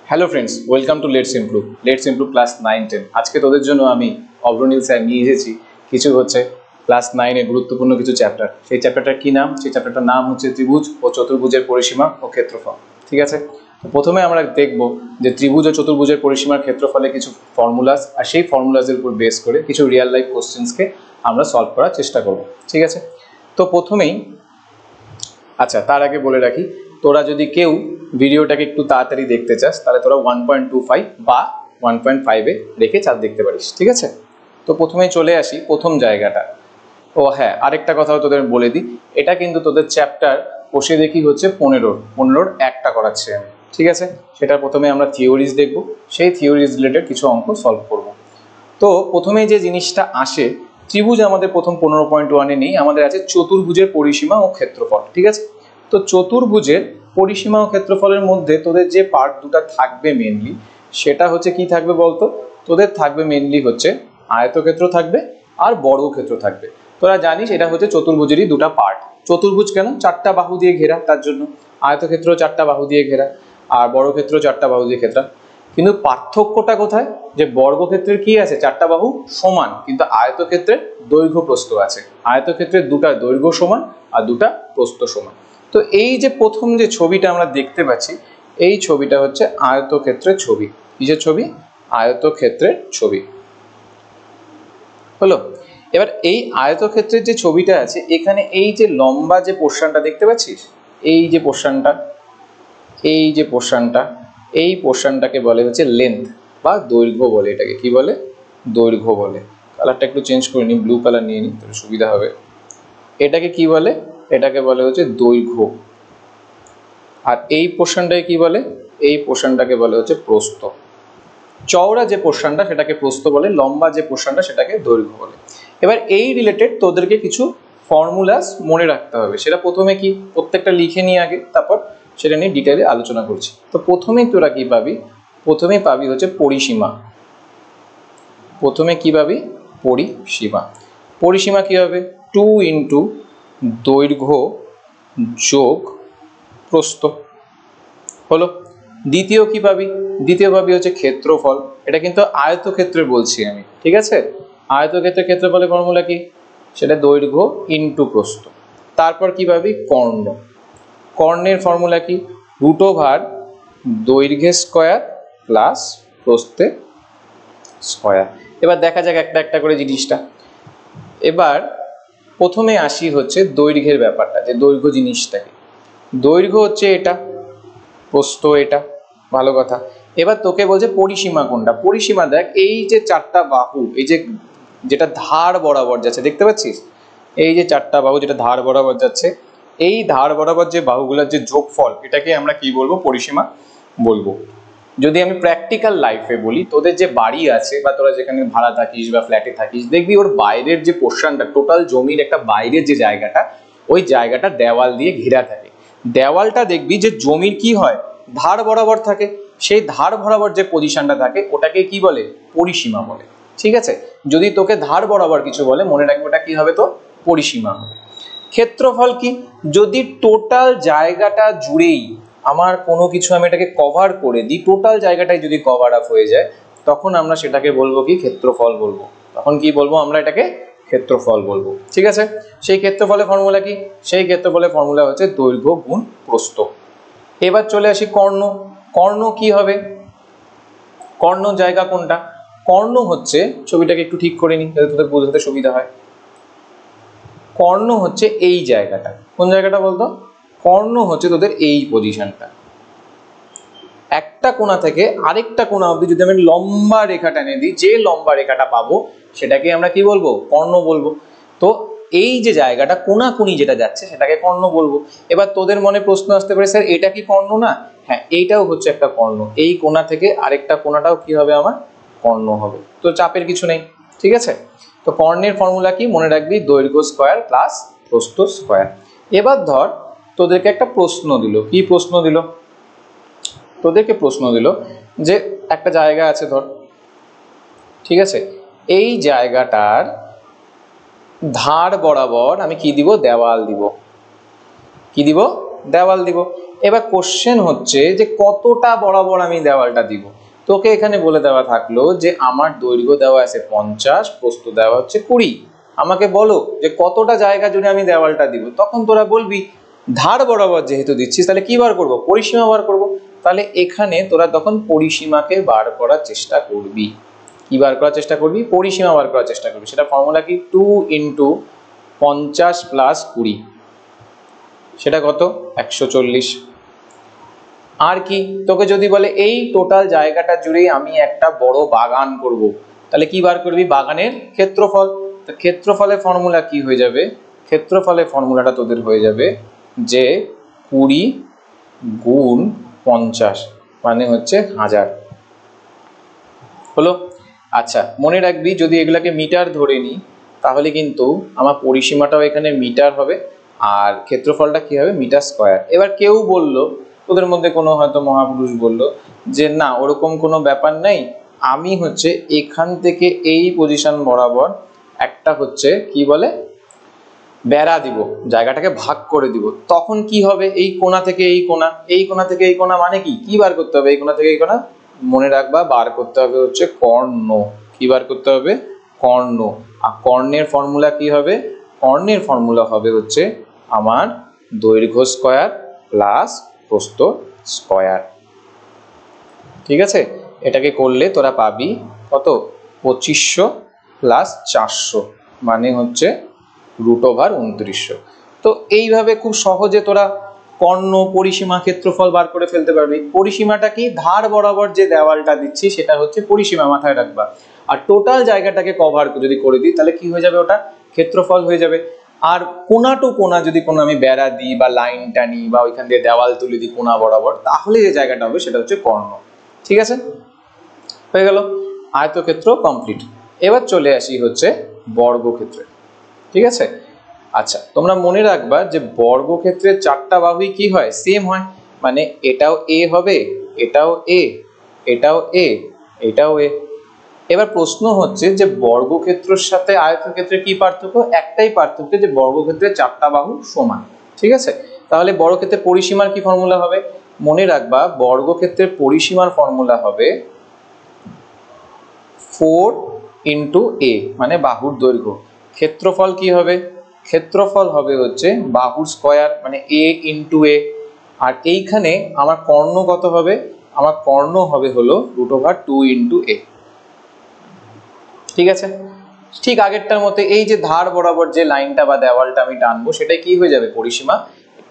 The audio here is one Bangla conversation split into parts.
Hello friends, welcome to let's improve class 9-10। আজকে তোদের জন্য আমি অগ্রনীল স্যার নিয়ে এসেছি কিছু হচ্ছে ক্লাস 9-এর গুরুত্বপূর্ণ কিছু চ্যাপ্টার। সেই চ্যাপ্টারটার কি নাম? সেই চ্যাপ্টারটার নাম হচ্ছে ত্রিভুজ ও চতুর্ভুজের পরিসীমা ও ক্ষেত্রফল। ঠিক আছে, তো প্রথমে আমরা দেখব যে ত্রিভুজ ও চতুর্ভুজের পরিসীমার ক্ষেত্রফলে কিছু ফর্মুলাস, আর সেই ফর্মুলাসের উপর বেস করে কিছু রিয়েল লাইফ কোশ্চেন্সকে আমরা সলভ করার চেষ্টা করব। ঠিক আছে, তো প্রথমেই আচ্ছা তার আগে বলে রাখি, তোরা যদি কেউ ভিডিওটাকে একটু তাড়াতাড়ি দেখতে চাস তাহলে তোরা 1.25 বা 1.5-এ রেখে চাঁদ দেখতে পারিস। ঠিক আছে, তো প্রথমেই চলে আসি প্রথম জায়গাটা। ও হ্যাঁ, আরেকটা কথাও তোদের বলে দিই, এটা কিন্তু তোদের চ্যাপ্টার বসে দেখি হচ্ছে 15-15 একটা করাচ্ছে আমি। ঠিক আছে, সেটা প্রথমে আমরা থিওরিজ দেখব, সেই থিওরিজ রিলেটেড কিছু অঙ্ক সলভ করব। তো প্রথমে যে জিনিসটা আসে, ত্রিভুজ আমাদের প্রথম 15.1-এ নেই, আমাদের আছে চতুর্ভুজের পরিসীমা ও ক্ষেত্রফল। ঠিক আছে, তো চতুর্ভুজের পরিসীমা ও ক্ষেত্রফলের মধ্যে তোদের যে পার্ট দুটো থাকবে মেনলি, সেটা হচ্ছে কি থাকবে বলতো? তোদের থাকবে মেনলি হচ্ছে আয়তক্ষেত্র থাকবে আর বর্গক্ষেত্র থাকবে। তোরা জানিস এটা হচ্ছে চতুর্ভুজেরই দুটো পার্ট। চতুর্ভুজ কেন? 4টা বাহু দিয়ে ঘেরা, তার জন্য। আয়তক্ষেত্র 4টা বাহু দিয়ে ঘেরা, আর বর্গক্ষেত্র 4টা বাহু দিয়ে ঘেরা। কিন্তু পার্থক্যটা কোথায়? যে বর্গক্ষেত্রের কি আছে? 4টা বাহু সমান, কিন্তু আয়তক্ষেত্রের দৈর্ঘ্য প্রস্থ আছে। আয়তক্ষেত্রের দুটা দৈর্ঘ্য সমান আর দুটা প্রস্থ সমান। তো এই যে প্রথম যে ছবিটা আমরা দেখতে পাচ্ছি, এই ছবিটা হচ্ছে আয়তক্ষেত্রের ছবি। কিসের ছবি? আয়তক্ষেত্রের ছবি। হলো, এবার এই আয়তক্ষেত্রের যে ছবিটা আছে, এখানে এই যে লম্বা যে পোর্শনটা দেখতে পাচ্ছিস, এই যে পোর্শনটা, এই যে পোর্শনটা, এই পোর্শনটাকে বলে হচ্ছে লেন্থ বা দৈর্ঘ্য বলে। এটাকে কি বলে? দৈর্ঘ্য বলে। কালারটা একটু চেঞ্জ করে নিই, ব্লু কালার নিয়ে নিই তাহলে সুবিধা হবে। এটাকে কি বলে? এটাকে বলে হচ্ছে দৈর্ঘ্য। আর এই পোর্শনটাকে কি বলে? এই পোর্শনটাকে বলে হচ্ছে প্রস্থ। চওড়া যে পোর্শনটা সেটাকে প্রস্থ বলে, লম্বা যে পোর্শনটা সেটাকে দৈর্ঘ্য বলে। এবার এই রিলেটেড তোদেরকে কিছু ফর্মুলাস মনে রাখতে হবে। সেটা প্রথমে কি, প্রত্যেকটা লিখে নিয়ে আগে, তারপর সেটা নিয়ে ডিটেইলে আলোচনা করছি। তো প্রথমেই তোরা কি পাবি? প্রথমেই পাবি হচ্ছে পরিসীমা। প্রথমে কি পাবি? পরিসীমা। পরিসীমা কি হবে? 2 ইন্টু দৈর্ঘ্য যোগ প্রস্থ। হলো। দ্বিতীয় কি পাবি? দ্বিতীয় পাবি হচ্ছে ক্ষেত্রফল। এটা কিন্তু আয়তক্ষেত্রে বলছি আমি। ঠিক আছে, আয়তক্ষেত্রের ক্ষেত্রফলের ফর্মুলা কি? সেটা দৈর্ঘ্য ইন্টু প্রস্থ। তারপর কি পাবি? কর্ণ। কর্ণের ফর্মুলা কি? √, দৈর্ঘ্যের স্কয়ার প্লাস প্রস্থের স্কয়ার। এবার দেখা যাক একটা একটা করে জিনিসটা। এবার প্রথমে আসি হচ্ছে দৈর্ঘ্যের ব্যাপারটা, যে দৈর্ঘ্য জিনিসটা কি। দৈর্ঘ্য হচ্ছে এটা, প্রস্থ এটা, ভালো কথা। এবার তোকে বলছে পরিসীমা কোনটা। পরিসীমা দেখ, এই যে 4টা বাহু, এই যে যেটা ধার বরাবর যাচ্ছে, দেখতে পাচ্ছিস? এই যে 4টা বাহু যেটা ধার বরাবর যাচ্ছে, এই ধার বরাবর যে বাহুগুলোর যে যোগফল, এটাকে আমরা কি বলবো? পরিসীমা বলবো। যদি আমি প্র্যাকটিক্যাল লাইফে বলি, তোদের যে বাড়ি আছে বা তোরা যেখানে ভাড়া থাকিস বা ফ্ল্যাটে থাকিস, দেখবি ওর বাইরের যে পোর্শনটা, টোটাল জমির একটা বাইরের যে জায়গাটা, ওই জায়গাটা দেওয়াল দিয়ে ঘেরা থাকে। দেওয়ালটা দেখবি যে জমির কি হয়? ধার বরাবর থাকে। সেই ধার বরাবর যে পজিশনটা থাকে ওটাকে কি বলে? পরিসীমা বলে। ঠিক আছে, যদি তোকে ধার বরাবর কিছু বলে, মনে রাখবে ওটা কি হবে? তো পরিসীমা হবে। ক্ষেত্রফল কি? যদি টোটাল জায়গাটা জুড়েই আমার কোনো কিছু আমি এটাকে কভার করে দিই, টোটাল জায়গাটাই যদি কভার আপ হয়ে যায়, তখন আমরা সেটাকে বলবো কি? ক্ষেত্রফল বলবো। তখন কি বলবো? আমরা এটাকে ক্ষেত্রফল বলবো। ঠিক আছে, সেই ক্ষেত্রফলের ফর্মুলা কি? সেই ক্ষেত্রফলের ফর্মুলা হচ্ছে দৈর্ঘ্য গুণ প্রস্থ। এবার চলে আসি কর্ণ। কর্ণ কি হবে? কর্ণ জায়গা কোনটা? কর্ণ হচ্ছে, ছবিটাকে একটু ঠিক করে নিই যাতে তোদের বোঝাতে সুবিধা হয়। কর্ণ হচ্ছে এই জায়গাটা। কোন জায়গাটা বলতো? কর্ণ হচ্ছে তোদের এই পজিশনটা। একটা কোণা থেকে আরেকটা কোণা অবধি যদি আমি লম্বা রেখা টেনে দিই, যে লম্বা রেখাটা পাবো সেটাকে আমরা কি বলবো? কর্ণ বলবো। তো এই যে জায়গাটা কোণাকুনি যেটা যাচ্ছে সেটাকে কর্ণ বলবো। এবার তোদের মনে প্রশ্ন আসতে পারে, স্যার এটা কি কর্ণ না? হ্যাঁ, এইটাও হচ্ছে একটা কর্ণ। এই কোণা থেকে আরেকটা কোণাটাও কি হবে? আমার কর্ণ হবে। তো চাপের কিছু নেই। ঠিক আছে, তো কর্ণের ফর্মুলা কি? মনে রাখবি দৈর্ঘ্য স্কয়ার প্লাস প্রস্থ স্কয়ার। এবার ধর তোদেরকে একটা প্রশ্ন দিল। কি প্রশ্ন দিল? তোদেরকে প্রশ্ন দিল যে একটা জায়গা আছে ধর, ঠিক আছে, এই জায়গাটার ধার বরাবর আমি কি দিব? দেওয়াল দিব। কি দিব? দেওয়াল দিব। এবার কোশ্চেন হচ্ছে যে কতটা বরাবর আমি দেওয়ালটা দিব। তোকে এখানে বলে দেওয়া থাকলো যে আমার দৈর্ঘ্য দেওয়া আছে 50, প্রস্থ দেওয়া হচ্ছে 20। আমাকে বলো যে কতটা জায়গা জুড়ে আমি দেওয়ালটা দিব। তখন তোরা বলবি ধার বরাবর যেহেতু দিচ্ছিস তাহলে কি বার করব, পরিসীমা বার করব। তাহলে এখানে তোরা তখন পরিসীমাকে বার করার চেষ্টা করবি। কি বার করার চেষ্টা করবি? পরিসীমা বার করার চেষ্টা করবি। সেটা ফর্মুলা কি? 2 × 50 + 20, সেটা কত? 140। আর কি তোকে যদি বলে এই টোটাল জায়গাটা জুড়েই আমি একটা বড় বাগান করব, তাহলে কি বার করবি? বাগানের ক্ষেত্রফল। তো ক্ষেত্রফলের ফর্মুলা কি হয়ে যাবে? ক্ষেত্রফলের ফর্মুলাটা তোদের হয়ে যাবে যে 20 × 50 মানে হচ্ছে 1000। হলো? আচ্ছা, মনে রাখবি যদি এগুলাকে মিটার ধরে নিই তাহলে কিন্তু আমার পরিসীমাটাও এখানে মিটার হবে আর ক্ষেত্রফলটা কি হবে? Metre square. এবার কেউ বলল, ওদের মধ্যে কোনো হয়তো মহাপুরুষ বলল যে না ওরকম কোনো ব্যাপার নেই, আমি হচ্ছে এখান থেকে এই পজিশন বরাবর একটা হচ্ছে কি বলে বেড়া দিব, জায়গাটাকে ভাগ করে দিব। তখন কি হবে? এই কোণা থেকে এই কোণা, এই কোণা থেকে এই কোণা, মানে কি কি বার করতে হবে? এই কোণা থেকে এই কোণা, মনে রাখবা বার করতে হবে হচ্ছে কর্ণ। কি বার করতে হবে? কর্ণ। আর কর্ণের ফর্মুলা কি হবে? কর্ণের ফর্মুলা হবে হচ্ছে আমার দৈর্ঘ্য স্কয়ার প্লাস প্রস্থ স্কয়ার। ঠিক আছে, এটাকে করলে তোরা পাবি কত? 2500 + 400 মানে হচ্ছে √2900। তো এইভাবে খুব সহজে তোরা কর্ণ, পরিসীমা, ক্ষেত্রফল বার করে ফেলতে পারবি। পরিসীমাটা কি? ধার বরাবর যে দেওয়ালটা দিচ্ছি সেটা হচ্ছে পরিসীমা, মাথায় রাখবা। আর টোটাল জায়গাটাকে কভার যদি করে দিই তাহলে কি হয়ে যাবে? ওটা ক্ষেত্রফল হয়ে যাবে। আর কোণা টু কোণা যদি কোনো আমি বেড়া দিই বা লাইন টানি বা ওইখান দিয়ে দেওয়াল তুলে দিই কোণা বরাবর, তাহলে যে জায়গাটা হবে সেটা হচ্ছে কর্ণ। ঠিক আছে, হয়ে গেল আয়তক্ষেত্র কমপ্লিট। এবার চলে আসি হচ্ছে বর্গক্ষেত্রে। ঠিক আছে, আচ্ছা তোমরা মনে রাখবা যে বর্গক্ষেত্রের চারটা বাহুই কি হয়? সেম হয়। মানে এটাও এ হবে, এটাও এ, এটাও এ, এটাও এ। এবার প্রশ্ন হচ্ছে যে বর্গক্ষেত্রের সাথে আয়তক্ষেত্রের কি পার্থক্য? একটাই পার্থক্য যে বর্গক্ষেত্রের চারটা বাহু সমান। ঠিক আছে, তাহলে বর্গক্ষেত্রের পরিসীমার কি ফর্মুলা হবে? মনে রাখবা বর্গক্ষেত্রের পরিসীমার ফর্মুলা হবে 4 × a মানে বাহুর দৈর্ঘ্য। ক্ষেত্রফল কি হবে? ক্ষেত্রফল হবে হচ্ছে বাহুর স্কয়ার মানে a × a। আর এইখানে আমার কর্ণ কত হবে? আমার কর্ণ হবে হলো √2 × a। ঠিক আছে, ঠিক আগেরটার মতো এই যে ধার বরাবর যে লাইনটা বা দেওয়ালটা আমি টানবো সেটাই কি হয়ে যাবে? পরিসীমা।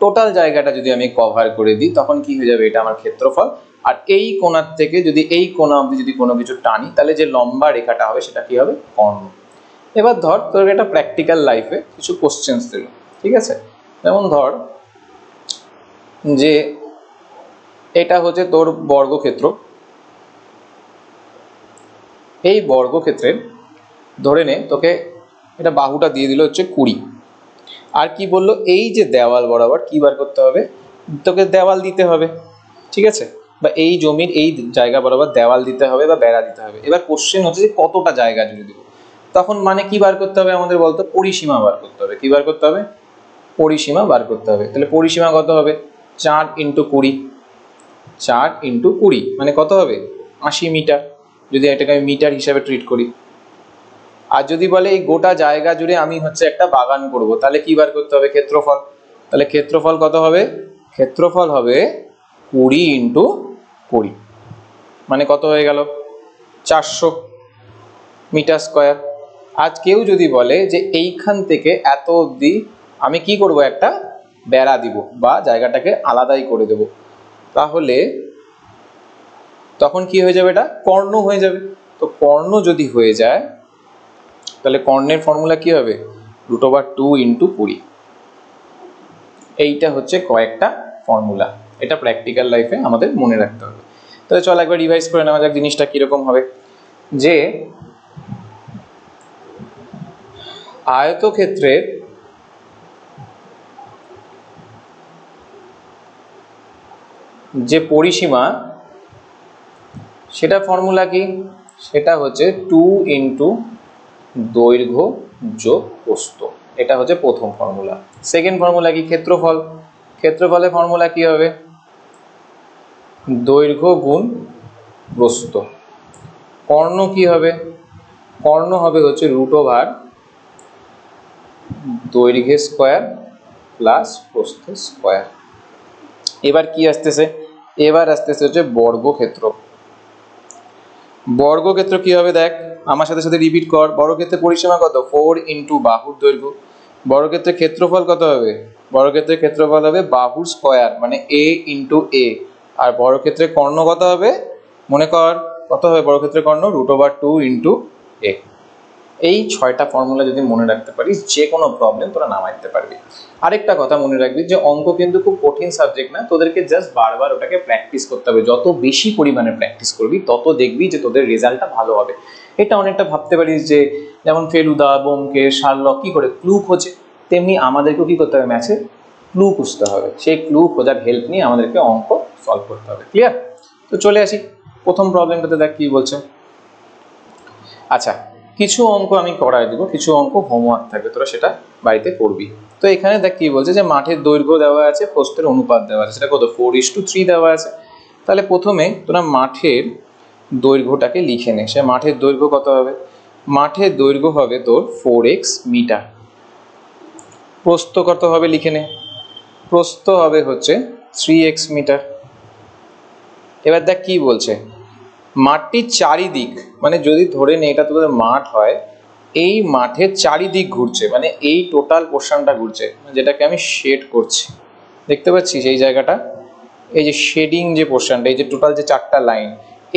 টোটাল জায়গাটা যদি আমি কভার করে দিই তখন কি হয়ে যাবে? এটা আমার ক্ষেত্রফল। আর এই কোণার থেকে যদি এই কোণা অবধি যদি কোনো কিছু টানি তাহলে যে লম্বা রেখাটা হবে সেটা কি হবে? কর্ণ। এবার ধর তোর একটা প্র্যাকটিক্যাল লাইফে কিছু কোশ্চেন্স দিল। ঠিক আছে, যেমন ধর যে এটা হচ্ছে তোর বর্গক্ষেত্র। এই বর্গক্ষেত্রের ধরে নে তোকে এটা বাহুটা দিয়ে দিল হচ্ছে 20। আর কি বললো? এই যে দেওয়াল বরাবর কি বার করতে হবে? তোকে দেওয়াল দিতে হবে। ঠিক আছে, বা এই জমির এই জায়গা বরাবর দেওয়াল দিতে হবে বা বেড়া দিতে হবে। এবার কোশ্চেন হচ্ছে যে কতটা জায়গা জুড়ে দিব। তখন মানে কি বার করতে হবে আমাদের বলতো? পরিসীমা বার করতে হবে। কি বার করতে হবে? পরিসীমা বার করতে হবে। তাহলে পরিসীমা কত হবে? 4 × 20, 4 × 20 মানে কত হবে? 80 মিটার, যদি এটাকে আমি মিটার হিসাবে ট্রিট করি। আর যদি বলে এই গোটা জায়গা জুড়ে আমি হচ্ছে একটা বাগান করব, তাহলে কি বার করতে হবে? ক্ষেত্রফল। তাহলে ক্ষেত্রফল কত হবে? ক্ষেত্রফল হবে 20 × 20 মানে কত হয়ে গেল? 400 মিটার স্কয়ার। আজ কেউ যদি বলে যে এইখান থেকে এত অবধি আমি কি করব? একটা বেড়া দিব বা জায়গাটাকে আলাদাই করে দেব, তাহলে তখন কি হয়ে যাবে? এটা কর্ণ হয়ে যাবে। তো কর্ণ যদি হয়ে যায় তাহলে কর্ণের ফর্মুলা কি হবে? √2 × 20। এইটা হচ্ছে কয়েকটা ফর্মুলা, এটা প্র্যাকটিক্যাল লাইফে আমাদের মনে রাখতে হবে। তাহলে চল একবার রিভাইজ করে নেওয়া যাক জিনিসটা কিরকম হবে। যে আয়তক্ষেত্রের যে পরিসীমা সেটা ফর্মুলা কি? সেটা হচ্ছে 2 × দৈর্ঘ্য যোগ প্রস্থ। এটা হচ্ছে প্রথম ফর্মুলা। সেকেন্ড ফর্মুলা কি? ক্ষেত্রফল। ক্ষেত্রফলের ফর্মুলা কি হবে? দৈর্ঘ্য গুণ প্রস্থ। কর্ণ কি হবে? কর্ণ হবে হচ্ছে √ওভার দৈর্ঘ্যের স্কোয়ার প্লাস প্রস্থের স্কোয়ার। এবার কি আসতেছে? এবার আসতেছে হচ্ছে বর্গক্ষেত্র। বর্গক্ষেত্র কি হবে দেখ, আমার সাথে সাথে রিপিট কর। বর্গক্ষেত্রের পরিসীমা কত? 4 ইন্টু বাহুর দৈর্ঘ্য। বর্গক্ষেত্রের ক্ষেত্রফল কত হবে? বর্গক্ষেত্রের ক্ষেত্রফল হবে বাহুর স্কোয়ার মানে a ইন্টু a। আর বর্গক্ষেত্রের কর্ণ কত হবে? মনে কর কত হবে বর্গক্ষেত্রের কর্ণ? √2 ইন্টু a। এই 6টা ফর্মুলা যদি মনে রাখতে পারিস, যে কোনো প্রবলেম তোরা নামাইতে পারবি। আরেকটা কথা মনে রাখবি যে অঙ্ক কিন্তু খুব কঠিন সাবজেক্ট না, তোদেরকে জাস্ট বারবার ওটাকে প্র্যাকটিস করতে হবে। যত বেশি পরিমাণে প্র্যাকটিস করবি তত দেখবি যে তোদের রেজাল্টটা ভালো হবে। এটা অনেকটা ভাবতে পারিস যে যেমন ফেলুদা, ব্যোমকেশ, শার্লক কি করে ক্লু খোঁজে, তেমনি আমাদেরকেও কি করতে হবে? ম্যাথে ক্লু খুঁজতে হবে। সেই ক্লু খোঁজার হেল্প নিয়ে আমাদেরকে অঙ্ক সলভ করতে হবে। ক্লিয়ার? তো চলে আসি প্রথম প্রবলেমটাতে, দেখ কি বলছে। আচ্ছা, কিছু অঙ্ক আমি করাই দেবো, কিছু অঙ্ক হোমওয়ার্ক থাকবে, তোরা সেটা বাড়িতে করবি। তো এখানে দেখ কি বলছে যে মাঠের দৈর্ঘ্য দেওয়া আছে, প্রস্থের অনুপাত দেওয়া আছে, সেটা কত? 4:3 দেওয়া আছে। তাহলে প্রথমে তোরা মাঠের দৈর্ঘ্যটাকে লিখে নে। সে মাঠের দৈর্ঘ্য কত হবে? মাঠের দৈর্ঘ্য হবে তোর 4x মিটার। প্রস্থ কত হবে লিখে নে। প্রস্থ হবে হচ্ছে 3x মিটার। এবার দেখ কি বলছে, মাঠটির চারিদিক, মানে যদি ধরে নে এটা তোদের মাঠ হয়, এই মাঠের চারিদিক ঘুরছে, মানে এই টোটাল পোর্শনটা ঘুরছে, যেটাকে আমি শেড করছি, দেখতে পাচ্ছিস এই জায়গাটা, এই যে শেডিং যে পোর্শনটা, এই যে টোটাল যে 4টা লাইন,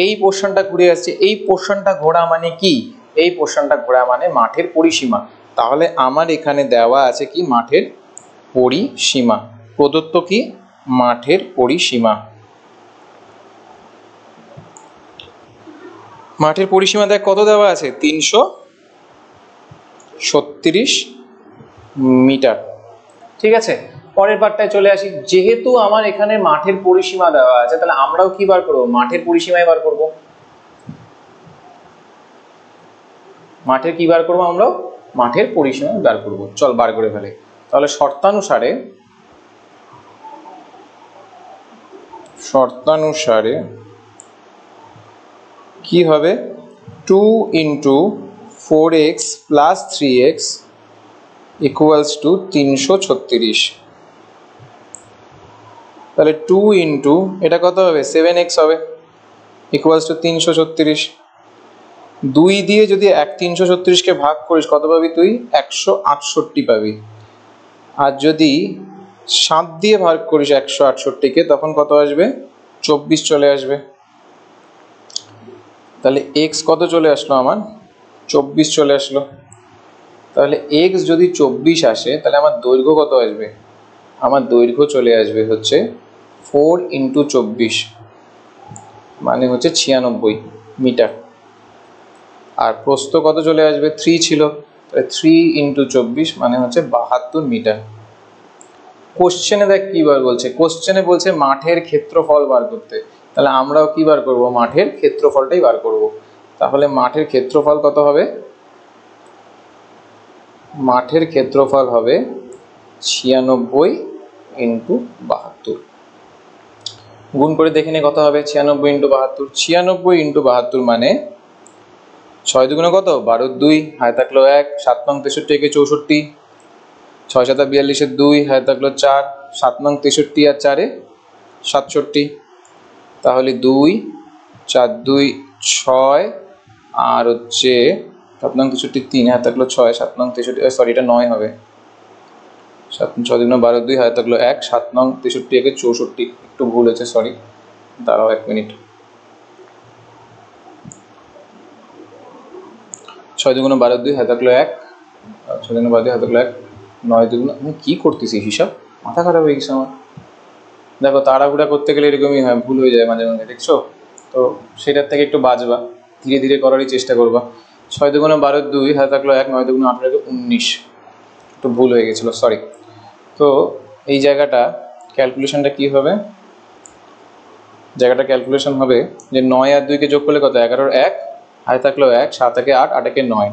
এই পোর্শনটা ঘুরে আসছে। এই পোর্শনটা ঘোরা মানে কি? এই পোর্শনটা ঘোরা মানে মাঠের পরিসীমা। তাহলে আমার এখানে দেওয়া আছে কি? মাঠের পরিসীমা। প্রদত্ত কি? মাঠের পরিসীমা। মাঠের পরিসীমা দেখ কত দেওয়া আছে? 336 মিটার। ঠিক আছে, পরের পার্টটায় চলে আসি। যেহেতু আমার এখানে মাঠের পরিসীমা দেওয়া আছে, তাহলে আমরাও কি বার করবো? মাঠের পরিসীমাই বার করবো। মাঠের কি বার করবো? আমরাও মাঠের পরিসীমা বার করবো। চল বার করে ফেলে। তাহলে শর্তানুসারে কি হবে? 2 into 4x plus 3x equals to 336। তাহলে 2 ইন্টু এটা কত হবে? 7x হবে, ইকুয়ালস টু 336। 2 দিয়ে যদি 336কে ভাগ করিস কত পাবি তুই? 168 পাবি। আর যদি 7 দিয়ে ভাগ করিস 168কে, তখন কত আসবে? 24 চলে আসবে। তাহলে x কত চলে আসলো? আমার 24 চলে আসলো। তাহলে x যদি 24 আসে, তাহলে আমার দৈর্ঘ্য কত আসবে? আমার দৈর্ঘ্য চলে আসবে হচ্ছে 4 ইন্টু 24 মানে হচ্ছে 96 মিটার। আর প্রস্থ কত চলে আসবে? 3 ছিল, তাহলে 3 ইন্টু 24 মানে হচ্ছে 72 মিটার। কোশ্চেনে দেখ কি বার বলছে। কোশ্চেনে বলছে মাঠের ক্ষেত্রফল বার করতে। তাহলে আমরাও কি বার করব? মাঠের ক্ষেত্রফলটাই বার করব। তাহলে মাঠের ক্ষেত্রফল কত হবে? মাঠের ক্ষেত্রফল হবে 96 ইন্টু 72। গুণ করে দেখে নে কত হবে 96 ইন্টু 72। 96 ইন্টু 72 মানে 6 দুগুণে কত? 12 2 হাতে থাকলো 1, 7 নং 63 একে 64, 6 7 42 এর 2 হাতে থাকলো 4, 7 নং 63 আর 4 67। তাহলে 2 4 2 6 আর হচ্ছে 7 নং 63 3 হাতে থাকলো 6, 7 নং 63 সরি এটা 9 হবে, 7 6 দুগুণে 12 2 হাতে থাকলো 1, 7 নং 63 একে 64, একটু ভুল হয়েছে সরি, দাঁড়াও 1 মিনিট। 6 দুগুণে 12 2 হাতে থাকলো 1, 6 দুগুণে 12 2 হাতে থাকলো 1, 9 দুগুণে আমি কি করতেছি হিসাব, মাথা খারাপ হয়ে গেছে আমার। দেখো তাড়াহুড়া করতে গেলে এরকমই হয়, ভুল হয়ে যায় মাঝে মাঝে, দেখছো তো? সেটার থেকে একটু বাঁচবা, ধীরে ধীরে করারই চেষ্টা করবা। 6 দুগুণে 12 2 হাতে থাকলো 1, 9 দুগুণে 18 19, একটু ভুল হয়ে গেছিলো সরি। তো এই জায়গাটা ক্যালকুলেশনটা কি হবে? জায়গাটা ক্যালকুলেশন হবে যে 9 আর 2কে যোগ করলে কত? 11 1 হাতে থাকলো 1, 7 একে 8, 8 একে 9,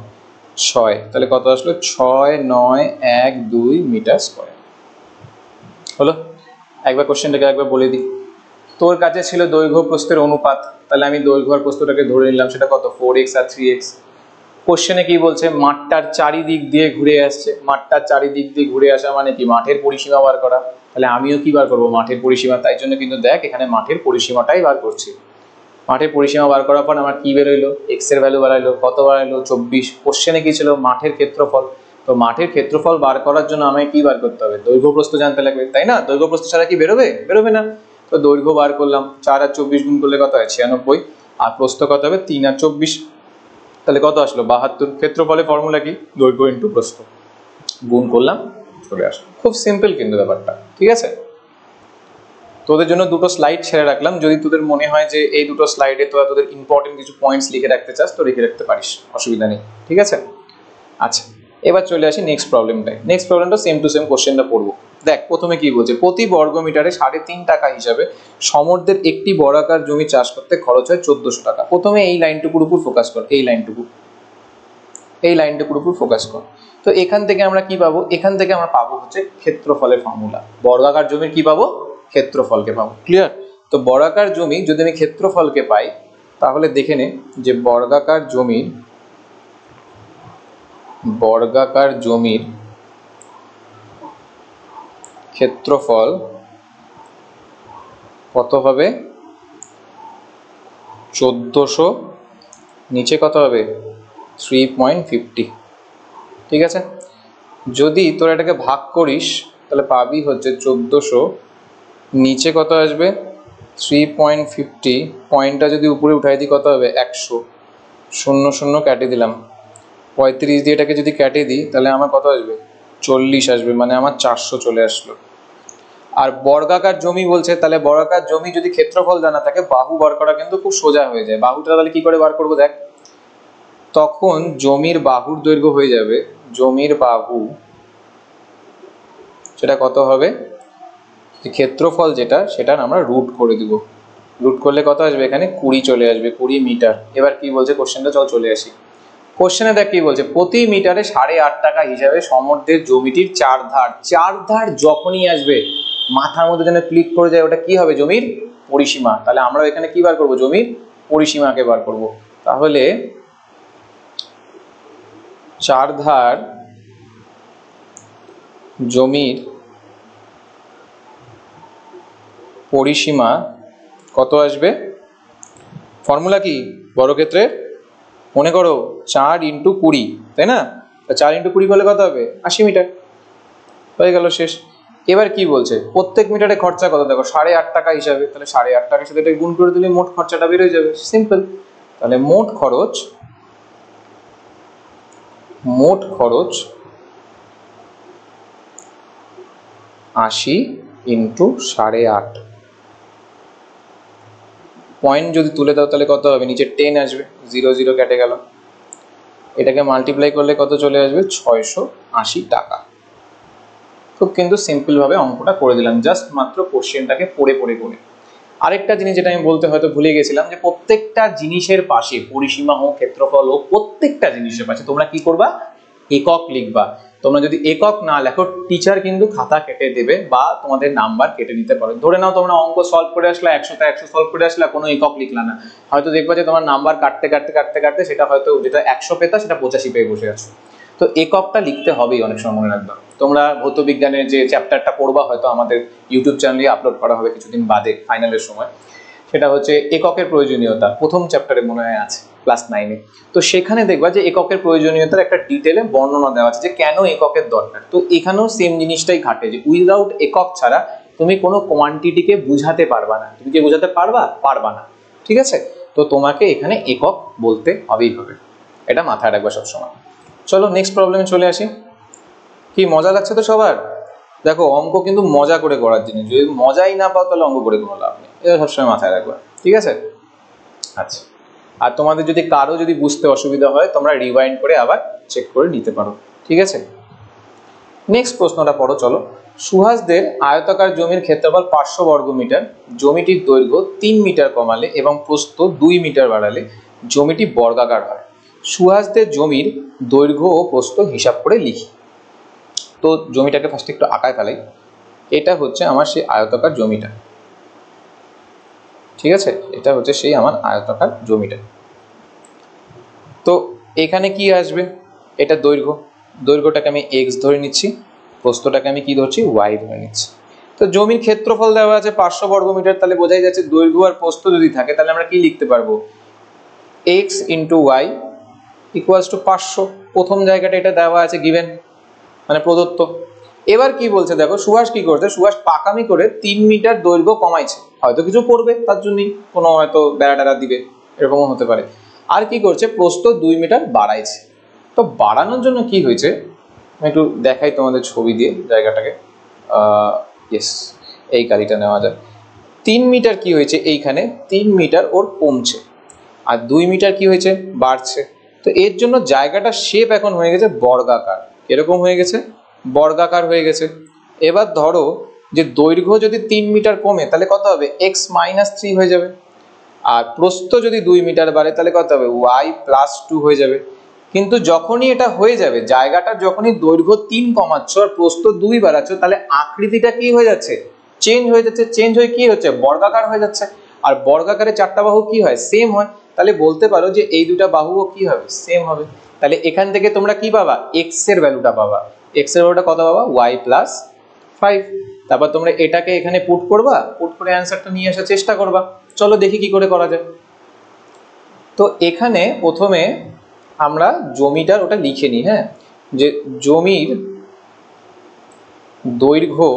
6, তাহলে কত আসলো? 6 9 1 2 মিটার স্কোয়ার। হলো? একবার কোশ্চেনটাকে একবার বলে দিই। তোর কাছে ছিল দৈর্ঘ্য প্রস্থের অনুপাত, তাহলে আমি দৈর্ঘ্য আর প্রস্থটাকে ধরে নিলাম, সেটা কত 4x আর 3x। কোশ্চেনে কি বলছে, মাঠটার চারিদিক দিয়ে ঘুরে আসছে। মাঠটার চারিদিক দিয়ে ঘুরে আসা মানে কি, মাঠের পরিসীমা বার করা। তাহলে আমিও কি বার করবো, মাঠের পরিসীমা। তাই জন্য কিন্তু দেখ এখানে মাঠের পরিসীমাটাই বার করছি। মাঠের পরিসীমা বার করার পর আমার কি বেরোইলো, এক্স এর ভ্যালু বাড়াইলো, কত বাড়াইলো 24। কোশ্চেনে কি ছিল, মাঠের ক্ষেত্রফল। তো মাঠের ক্ষেত্রফল বার করার জন্য আমায় কি বার করতে হবে, দৈর্ঘ্য প্রস্থ জানতে লাগবে, তাই না? দৈর্ঘ্য প্রস্থ ছাড়া কি বেরোবে, বেরোবে না। তো দৈর্ঘ্য বার করলাম, 4 আর 24 গুণ করলে কত হয় 96, আর প্রস্থ কত হবে 3 আর 24, তাহলে কত আসলো 72। ক্ষেত্রফলের ফর্মুলা কি, দৈর্ঘ্য ইন্টু প্রস্থ, গুণ করলাম চলে আসলো। খুব সিম্পল কিন্তু ব্যাপারটা, ঠিক আছে। তোদের জন্য দুটো স্লাইড ছেড়ে রাখলাম, যদি তোদের মনে হয় যে এই দুটো স্লাইডে তোরা তোদের ইম্পর্টেন্ট কিছু পয়েন্টস লিখে রাখতে চাস তো লিখে রাখতে পারিস, অসুবিধা নেই, ঠিক আছে। আচ্ছা, এবার চলে আসি নেক্সট প্রবলেমটায়। নেক্সট প্রবলেমটা সেম টু সেম কোশ্চেনটা পড়বো। দেখ প্রথমে কি বলছে, প্রতি বর্গ মিটারে 3.5 টাকা হিসাবে সমরদের একটি বর্গাকার জমি চাষ করতে খরচ হয় 1400 টাকা। প্রথমে এই লাইনটুকুর উপর ফোকাস কর, এই লাইনটুকুর উপর ফোকাস কর। তো এখান থেকে আমরা কি পাবো, এখান থেকে আমরা পাবো হচ্ছে ক্ষেত্রফলের ফর্মুলা। বর্গাকার জমির কি পাবো, ক্ষেত্রফলকে পাবো। ক্লিয়ার? তো বর্গাকার জমি যদি আমি ক্ষেত্রফলকে পাই, তাহলে দেখে নে যে বর্গাকার জমির ক্ষেত্রফল কত হবে 1400, নিচে কত হবে 3.50, ঠিক আছে। যদি তোরা এটাকে ভাগ করিস তাহলে পাবি হচ্ছে 1400, নিচে কত আসবে 3.50, পয়েন্টটা যদি উপরে উঠাই দিই কত হবে 100, 0 0 কেটে দিলাম, 35 দিয়ে এটাকে যদি কেটে দিই তাহলে আমার কত আসবে 40 আসবে, মানে আমার 400 চলে আসলো। আর বর্গাকার জমি বলছে, তাহলে বর্গাকার জমি যদি ক্ষেত্রফল জানা থাকে, বাহু বার করা কিন্তু খুব সোজা হয়ে যায়। বাহুটা তাহলে কি করে বার করবো দেখ, তখন জমির বাহুর দৈর্ঘ্য হয়ে যাবে, জমির বাহু সেটা কত হবে, ক্ষেত্রফল যেটা সেটার আমরা রুট করে দিব। রুট করলে কত আসবে, এখানে 20 চলে আসবে, 20 মিটার। এবার কি বলছে কোশ্চেনটা, চলে আসি। কোশ্চেনে দেখ কি বলছে, প্রতি মিটারে 8.5 টাকা হিসাবে সমরদের জমিটির চার ধার যখনই আসবে মাথার মধ্যে যেন ক্লিক করে যায়, ওটা কি হবে, জমির পরিসীমা। তাহলে আমরা এখানে কি বার করব, জমির পরিসীমাকে বার করব। তাহলে চার ধার জমির পরিসীমা কত আসবে, ফর্মুলা কি বর্গক্ষেত্রে মনে করো 4 × 20, তাই না? 4 × 20 করলে কত হবে 80 মিটার, হয়ে গেল, শেষ। এবার কি বলছে, প্রত্যেক মিটারে খরচা কত দেখো 8.5 টাকা হিসাবে, তাহলে 8.5 টাকার সাথে এটা গুণ করে দিলে মোট খরচাটা বের হয়ে যাবে, সিম্পল। তাহলে মোট খরচ 80 × 8.5, পয়েন্ট যদি তুলে দাও তাহলে কত হবে, নিচে 10 আসবে, 0 0 কেটে গেল, এটাকে মাল্টিপ্লাই করলে কত চলে আসবে 680 টাকা। খুব কিন্তু সিম্পল ভাবে অঙ্কটা করে দিলাম, জাস্ট মাত্র কোশ্চেনটাকে পড়ে করে। আরেকটা জিনিস যেটা আমি বলতে হয়তো ভুলে গেছিলাম, যে প্রত্যেকটা জিনিসের পাশে, পরিসীমা হোক ক্ষেত্রফল হোক, প্রত্যেকটা জিনিসের পাশে তোমরা কি করবা, একক লিখবা। তোমরা যদি একক না লেখো টিচার কিন্তু খাতা কেটে দেবে বা তোমাদের নাম্বার কেটে নিতে পারে। ধরে নাও তোমরা অঙ্ক সলভ করে আসলে 100টা 100 সলভ করে আসলে, কোনো একক লিখলা না, হয়তো দেখবা যে তোমার নাম্বার কাটতে সেটা হয়তো যেটা 100 পেতা সেটা 85 পেয়ে বসে আছো। তো এককটা লিখতে হবেই, অনেক সময় মনে রাখবা। তোমরা ভৌত বিজ্ঞানের যে চ্যাপ্টারটা পড়বা হয়তো আমাদের ইউটিউব চ্যানেলে আপলোড করা হবে কিছুদিন বাদে ফাইনালের সময়, সেটা হচ্ছে এককের প্রয়োজনীয়তা, প্রথম চ্যাপ্টারে মনে হয় আছে ক্লাস 9-এ। তো সেখানে দেখবা যে এককের প্রয়োজনীয়তার একটা ডিটেলে বর্ণনা দেওয়া আছে যে কেন এককের দরকার। তো এখানেও সেম জিনিসটাই ঘাটে, যে উইদাউট একক ছাড়া তুমি কোনো কোয়ান্টিটিকে বুঝাতে পারবা না। তুমি কি বুঝাতে পারবা না, ঠিক আছে। তো তোমাকে এখানে একক বলতে হবেই হবে, এটা মাথায় রাখবা সবসময়। চলো নেক্সট প্রবলেমে চলে আসি। কি মজা লাগছে তো সবার? দেখো অঙ্ক কিন্তু মজা করে করার জিনিস, যদি মজাই না পাও তাহলে অঙ্ক করে কোনো লাভ নেই, এটা সবসময় মাথায় রাখবা, ঠিক আছে। আচ্ছা, আর তোমাদের যদি কারো বুঝতে অসুবিধা হয় তোমরা রিওয়াইন্ড করে আবার চেক করে নিতে পারো, ঠিক আছে। নেক্সট প্রশ্নটা পড়ো চলো। সুহাসদের আয়তাকার জমির ক্ষেত্রফল 500 বর্গ মিটার, জমিটির দৈর্ঘ্য 3 মিটার কমালে এবং প্রস্থ 2 মিটার বাড়ালে জমিটি বর্গাকার হয়। সুহাসদের জমির দৈর্ঘ্য ও প্রস্থ হিসাব করে লিখি। তো জমিটাকে ফার্স্ট একটু আঁকায় ফেলাই। এটা হচ্ছে আমার সেই আয়তাকার জমিটা, ঠিক আছে, এটা হচ্ছে সেই আমার আয়তাকার জমিটা। তো এখানে কি আসবে, এটা দৈর্ঘ্য, দৈর্ঘ্যটাকে আমি এক্স ধরে নিচ্ছি, প্রস্থটাকে আমি কি ধরছি, ওয়াই ধরে নিচ্ছি। তো জমির ক্ষেত্রফল দেওয়া আছে 500 বর্গমিটার, তাহলে বোঝাই যাচ্ছে দৈর্ঘ্য আর প্রস্থ যদি থাকে তাহলে আমরা কি লিখতে পারবো, x into y equals to 500। প্রথম জায়গাটা এটা দেওয়া আছে, গিভেন মানে প্রদত্ত। এবার কি বলছে দেখো, সুভাষ কি করছে, সুভাষ পাকামি করে 3 মিটার দৈর্ঘ্য কমাইছে, হয়তো কিছু করবে তার জন্যই, কোনো হয়তো বেড়া টেড়া দিবে, এরকমও হতে পারে। আর কি করছে, প্রস্থ 2 মিটার বাড়াইছে। তো বাড়ানোর জন্য কি হয়েছে, আমি একটু দেখাই তোমাদের ছবি দিয়ে জায়গাটাকে। ইয়েস, এই গাড়িটা নেওয়া যায়। 3 মিটার কি হয়েছে, এইখানে 3 মিটার ওর কমছে, আর 2 মিটার কি হয়েছে, বাড়ছে। তো এর জন্য জায়গাটা শেপ এখন হয়ে গেছে বর্গাকার। এরকম হয়ে গেছে, বর্গাকার হয়ে গেছে। এবার ধরো যে দৈর্ঘ্য যদি 3 মিটার কমে তাহলে কত হবে, এক্স মাইনাস 3 হয়ে যাবে। আর প্রস্থ যদি 2 মিটার বাড়ে তাহলে কত হবে, ওয়াই প্লাস 2 হয়ে যাবে। কিন্তু যখনই এটা হয়ে যাবে, জায়গাটা যখনই দৈর্ঘ্য 3 কমাচ্ছ আর প্রস্থ 2 বাড়াচ্ছ, তাহলে আকৃতিটা কি হয়ে যাচ্ছে, চেঞ্জ হয়ে যাচ্ছে। চেঞ্জ হয়ে কি হচ্ছে, বর্গাকার হয়ে যাচ্ছে। আর বর্গাকারে 4টা বাহু কি হয়, সেম হয়। তাহলে বলতে পারো যে এই দুটা বাহুও কি হবে, সেম হবে। তাহলে এখান থেকে তোমরা কি পাবা, এক্স এর ভ্যালুটা পাবা। এক্স এর ভ্যালুটা কত পাবা, ওয়াই প্লাস 5। তারপর তোমরা এটাকে এখানে পুট করবা, পুট করে অ্যান্সারটা নিয়ে আসার চেষ্টা করবা। চলো দেখি কি করে করা যায়। তো এখানে প্রথমে আমরা জমিটার ওটা লিখে নিই, হ্যাঁ, যে জমির দৈর্ঘ্য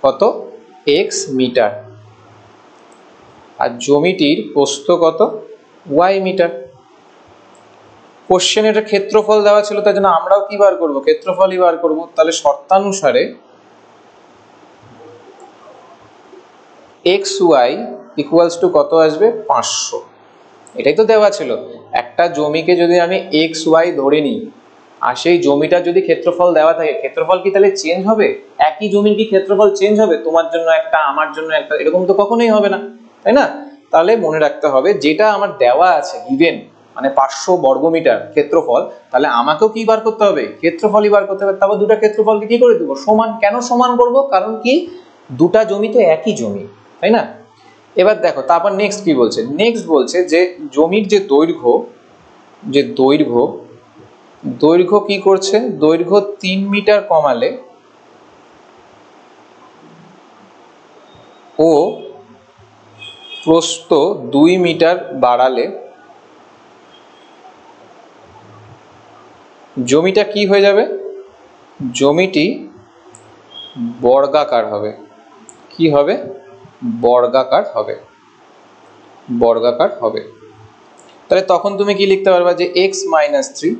কত, এক্স মিটার, আর জমিটির প্রস্থ কত, ওয়াই মিটার। কোশ্চেনে এটা ক্ষেত্রফল দেওয়া ছিল, তার জন্য আমরাও কি বার করবো, ক্ষেত্রফলই বার করবো। তাহলে শর্তানুসারে এক্স ওয়াই ইকুয়ালস টু কত আসবে, 500। এটাই তো দেওয়া ছিল। একটা জমিকে যদি আমি এক্স ওয়াই ধরে নিই, আর সেই জমিটার যদি ক্ষেত্রফল দেওয়া থাকে, ক্ষেত্রফল কি তাহলে চেঞ্জ হবে? একই জমির কি ক্ষেত্রফল চেঞ্জ হবে? তোমার জন্য একটা, আমার জন্য একটা, এরকম তো কখনোই হবে না, তাই না? তাহলে মনে রাখতে হবে, যেটা আমার দেওয়া আছে গিভেন, মানে 500 বর্গমিটার ক্ষেত্রফল, তাহলে আমাকেও কি বার করতে হবে, ক্ষেত্রফলই বার করতে হবে। তারপর দুটা ক্ষেত্রফলকে কি করে দেবো, সমান। কেন সমান করব, কারণ কি, দুটা জমি তো একই জমি, তাই না? এবার দেখো তারপর নেক্সট কি বলছে, নেক্সট বলছে যে জমির যে দৈর্ঘ্য, যে দৈর্ঘ্য কি করছে, দৈর্ঘ্য 3 মিটার কমালে ও প্রস্থ 2 মিটার বাড়ালে জমিটা কি হয়ে যাবে, জমিটি বর্গাকার হবে। কি হবে, বর্গাকার হবে, বর্গাকার হবে। তাহলে তখন তুমি কি লিখতে পারবা, যে x minus 3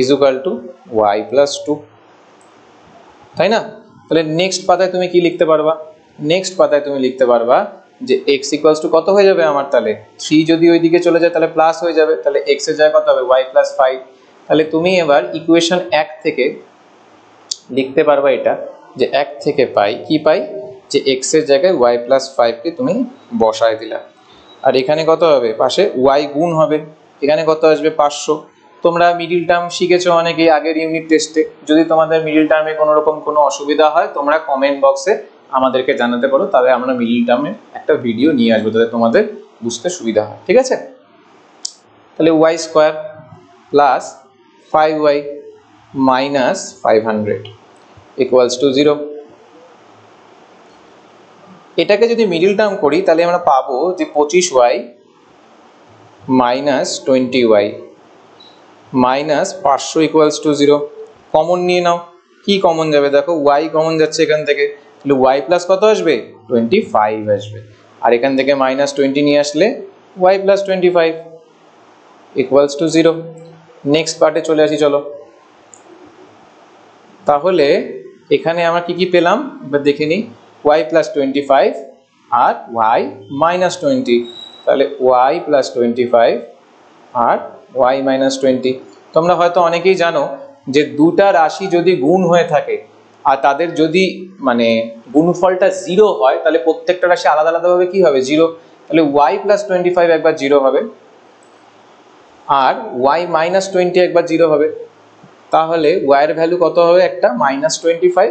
is equal to y plus 2, তাই না? তাহলে নেক্সট পাতায় তুমি কি লিখতে পারবা, নেক্সট পাতায় তুমি লিখতে পারবা যে এক্স ইকুয়ালস টু কত হয়ে যাবে আমার, তাহলে 3 যদি ওইদিকে চলে যায় তাহলে প্লাস হয়ে যাবে, তাহলে এক্স এর জায়গায় কত হবে, ওয়াই প্লাস 5। তাহলে তুমি এবার ইকুয়েশন 1 থেকে লিখতে পারবা এটা, যে 1 থেকে পাই, কি পাই, যে এক্স এর জায়গায় ওয়াই প্লাস 5 কে তুমি বসায় দিলা। আর এখানে কত হবে, পাশে ওয়াই গুণ হবে, এখানে কত আসবে, 500। তোমরা মিডিল টার্ম শিখেছো অনেকেই আগের ইউনিট টেস্টে। যদি তোমাদের মিডিল টার্মে কোনো রকম কোনো অসুবিধা হয়, তোমরা কমেন্ট বক্সে আমাদেরকে জানাতে পারো, তাহলে আমরা মিডিল টার্মে একটা ভিডিও নিয়ে আসবো, যাতে তোমাদের বুঝতে সুবিধা হয়, ঠিক আছে? তাহলে y square plus 5y minus 500 equals to 0। এটাকে যদি মিডিল টার্ম করি তাহলে আমরা পাবো যে 25y minus 20y minus 500 equals to 0। Common নিয়ে নাও, কি কমন যাবে, দেখো y কমন যাচ্ছে এখান থেকে, তাহলে y প্লাস কত আসবে, 25 আসবে। আর এখান থেকে মাইনাস 20 নিয়ে আসলে y plus 25 equals to 0। Next পার্টে চলে আসি, চলো। তাহলে এখানে আমরা কি কি পেলাম এবার দেখে নিই, y প্লাস 25 আর y মাইনাস 20। তাহলে y প্লাস 25 আর y মাইনাস 20। তোমরা হয়তো অনেকেই জানো যে দুটা রাশি যদি গুণ হয়ে থাকে আর তাদের যদি মানে গুণফলটা 0 হয়, তাহলে প্রত্যেকটা রাশি আলাদা আলাদাভাবে কি হবে, 0। তাহলে y প্লাস 25 একবার 0 হবে, আর y মাইনাস 20 একবার 0 হবে। তাহলে y এর ভ্যালু কত হবে, একটা মাইনাস 25,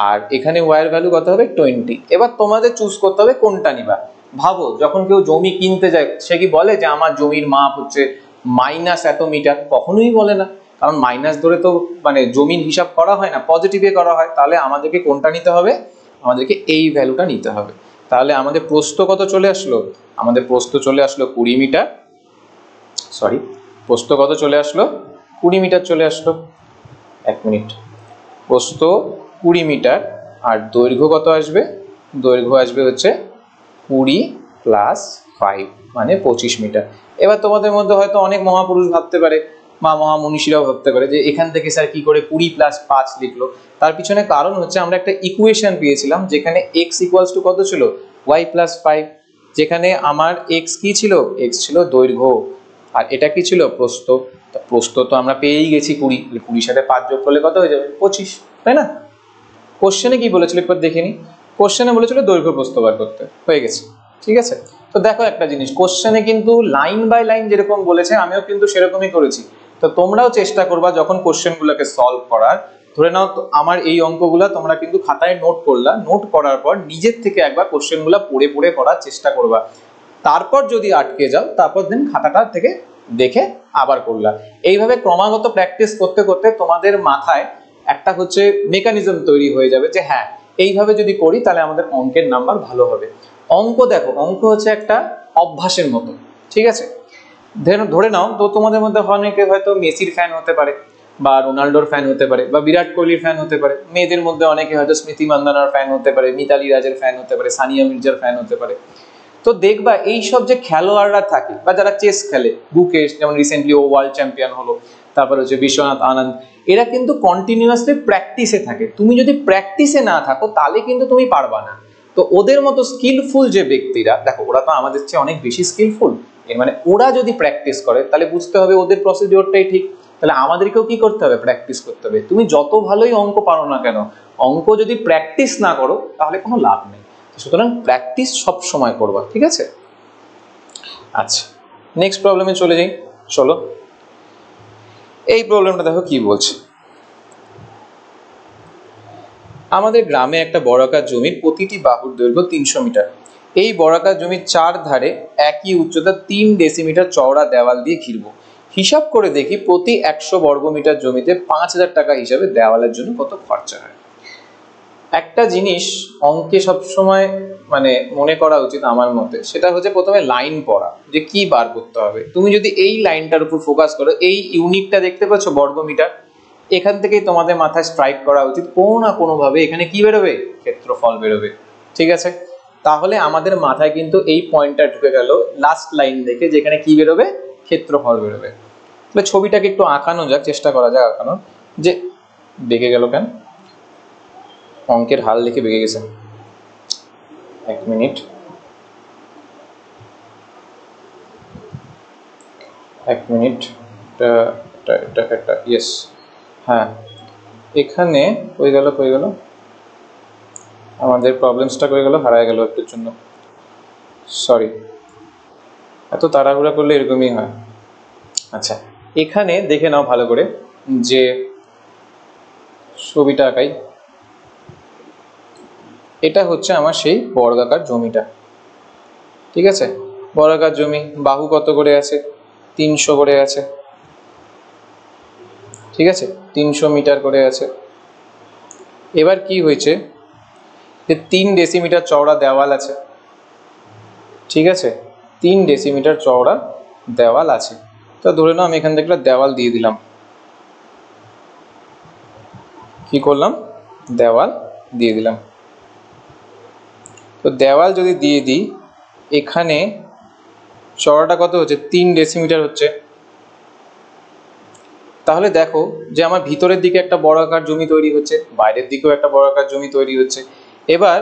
আর এখানে y এর ভ্যালু কত হবে, 20। এবার তোমাদের চুজ করতে হবে কোনটা নিবা। ভাবো যখন কেউ জমি কিনতে যায় সে কি বলে যে আমার জমির মাপ হচ্ছে মাইনাস এত মিটার? কখনোই বলে না, কারণ মাইনাস ধরে তো মানে জমির হিসাব করা হয় না, পজিটিভে করা হয়। তাহলে আমাদেরকে কোনটা নিতে হবে? আমাদেরকে এই ভ্যালুটা নিতে হবে। তাহলে আমাদের প্রস্থ কত চলে আসলো? আমাদের প্রস্থ চলে আসলো 20 মিটার, সরি প্রস্থ কত চলে আসলো? 20 মিটার চলে আসলো। এক মিনিট, প্রস্থ 20 মিটার আর দৈর্ঘ্য কত আসবে? দৈর্ঘ্য আসবে হচ্ছে 20 প্লাস 5 মানে 25 মিটার। এবার তোমাদের মধ্যে হয়তো অনেক মহাপুরুষ ভাবতে পারে বা মহামনীষীরাও ভাবতে পারে যে এখান থেকে স্যার কি করে 20 প্লাস 5 লিখলো? তার পিছনে কারণ হচ্ছে আমরা একটা ইকুয়েশন পেয়েছিলাম যেখানে x ইকুয়ালস টু কত ছিল? y প্লাস 5, যেখানে আমার x কি ছিল? x ছিল দৈর্ঘ্য আর এটা কি ছিল? প্রস্থ। প্রস্থ তো আমরা পেয়েই গেছি 20, 20 সাথে 5 যোগ করলে কত হয়ে যাবে? 25, তাই না? কোশ্চেনে কি বলেছিল একবার দেখে নি। কোশ্চেনে বলেছিল দৈর্ঘ্য প্রস্থ বার করতে, হয়ে গেছে। ঠিক আছে, তো দেখো একটা জিনিস, কোশ্চেনে কিন্তু লাইন বাই লাইন যেরকম বলেছে আমিও কিন্তু সেরকমই করেছি। তো তোমরাও চেষ্টা করবা যখন কোশ্চেনগুলোকে সলভ করার। ধরে নাও আমার এই অঙ্কগুলা তোমরা কিন্তু খাতায় নোট করলা, নোট করার পর নিজের থেকে একবার কোশ্চেনগুলো পড়ে পড়ে করার চেষ্টা করবা। তারপর যদি আটকে যাও তারপর দিন খাতাটা থেকে দেখে আবার করলা। এইভাবে ক্রমাগত প্র্যাকটিস করতে করতে তোমাদের মাথায় একটা হচ্ছে মেকানিজম তৈরি হয়ে যাবে যে হ্যাঁ এইভাবে যদি করি তাহলে আমাদের অঙ্কের নাম্বার ভালো হবে। অঙ্ক দেখো, অঙ্ক হচ্ছে একটা অভ্যাসের মতো, ঠিক আছে? ধরে নাও তো তোমাদের মধ্যে অনেকে হয়তো মেসির ফ্যান হতে পারে বা রোনাল্ডোর ফ্যান হতে পারে বা বিরাট কোহলির ফ্যান হতে পারে। মেয়েদের মধ্যে অনেকে হয়তো স্মৃতি মান্দানার ফ্যান হতে পারে, মিতালি রাজের ফ্যান হতে পারে, সানিয়া মির্জার ফ্যান হতে পারে। তো দেখবা এইসব যে খেলোয়াড়রা থাকে বা যারা চেস খেলে, গুকেশ যেমন রিসেন্টলি ও ওয়ার্ল্ড চ্যাম্পিয়ন হলো, তারপর হচ্ছে বিশ্বনাথ আনন্দ, এরা কিন্তু কন্টিনিউয়াসলি প্র্যাকটিসে থাকে। তুমি যদি প্র্যাকটিসে না থাকো তাহলে কিন্তু তুমি পারবা না। তো ওদের মতো স্কিলফুল যে ব্যক্তিরা, দেখো ওরা তো আমাদের চেয়ে অনেক বেশি স্কিলফুল, এর মানে ওরা যদি প্র্যাকটিস করে তাহলে বুঝতে হবে ওদের প্রসিডিওরটাই ঠিক। তাহলে আমাদেরকেও কি করতে হবে? প্র্যাকটিস করতে হবে। তুমি যত ভালোই অঙ্ক পারো না কেন, অঙ্ক যদি প্র্যাকটিস না করো তাহলে কোনো লাভ নেই। সুতরাং প্র্যাকটিস সব সময় করবা, ঠিক আছে? আচ্ছা, নেক্সট প্রবলেমে চলে যাই। চলো, এই প্রবলেমটা দেখো কি বলছে। আমাদের গ্রামে একটা বর্গাকার জমির প্রতিটি বাহুর দৈর্ঘ্য 300 মিটার। এই বর্গাকার জমির চার ধারে একই উচ্চতা 3 ডেসিমিটার চওড়া দেওয়াল দিয়ে ঘিরবো। হিসাব করে দেখি প্রতি 100 বর্গমিটার জমিতে 5000 টাকা হিসাবে দেওয়ালের জন্য কত খরচা হয়। একটা জিনিস অঙ্কে সবসময় মানে মনে করা উচিত আমার মতে, সেটা হচ্ছে প্রথমে লাইন পড়া, যে কি বার করতে হবে। তুমি যদি এই লাইনটার উপর ফোকাস করো, এই ইউনিটটা দেখতে পাচ্ছ বর্গমিটার, এখান থেকেই তোমাদের মাথায় স্ট্রাইক করা উচিত কোনো না কোনো ভাবে এখানে কি বেরোবে? ক্ষেত্রফল বেরোবে, ঠিক আছে? তাহলে আমাদের মাথায় কিন্তু এই পয়েন্টটা ঢুকে গেল লাস্ট লাইন দেখে, যেখানে কি বেরোবে? ক্ষেত্রফল বেরোবে। তাহলে ছবিটাকে একটু আঁকানো যাক, চেষ্টা করা যাক আঁকানোর। যে বেঁকে গেল কেন? অঙ্কের হাল দেখে বেঁকে গেছে। এক মিনিট, এটা ইয়েস, হ্যাঁ এখানে হয়ে গেল আমাদের প্রবলেমসটা হয়ে গেল, হারায় গেল একটুর জন্য, সরি। এত তাড়াহুড়া করলে এরকমই হয়। আচ্ছা, এখানে দেখে নাও ভালো করে যে ছবিটা আঁকাই। এটা হচ্ছে আমার সেই বর্গাকার জমিটা, ঠিক আছে? বর্গাকার জমি, বাহু কত করে আছে? 300 করে আছে, ঠিক আছে? 300 মিটার করে আছে। এবার কি হয়েছে যে 3 ডেসিমিটার চওড়া দেওয়াল আছে, ঠিক আছে? 3 ডেসিমিটার চওড়া দেওয়াল আছে। তো ধরে নাও আমি এখান থেকে একটা দেওয়াল দিয়ে দিলাম। কি করলাম? দেওয়াল দিয়ে দিলাম। তো দেওয়াল যদি দিয়ে দিই, এখানে চওড়াটা কত হচ্ছে? 3 ডেসিমিটার হচ্ছে। তাহলে দেখো যে আমার ভিতরের দিকে একটা বর্গাকার জমি তৈরি হচ্ছে, বাইরের দিকেও একটা বর্গাকার জমি তৈরি হচ্ছে। এবার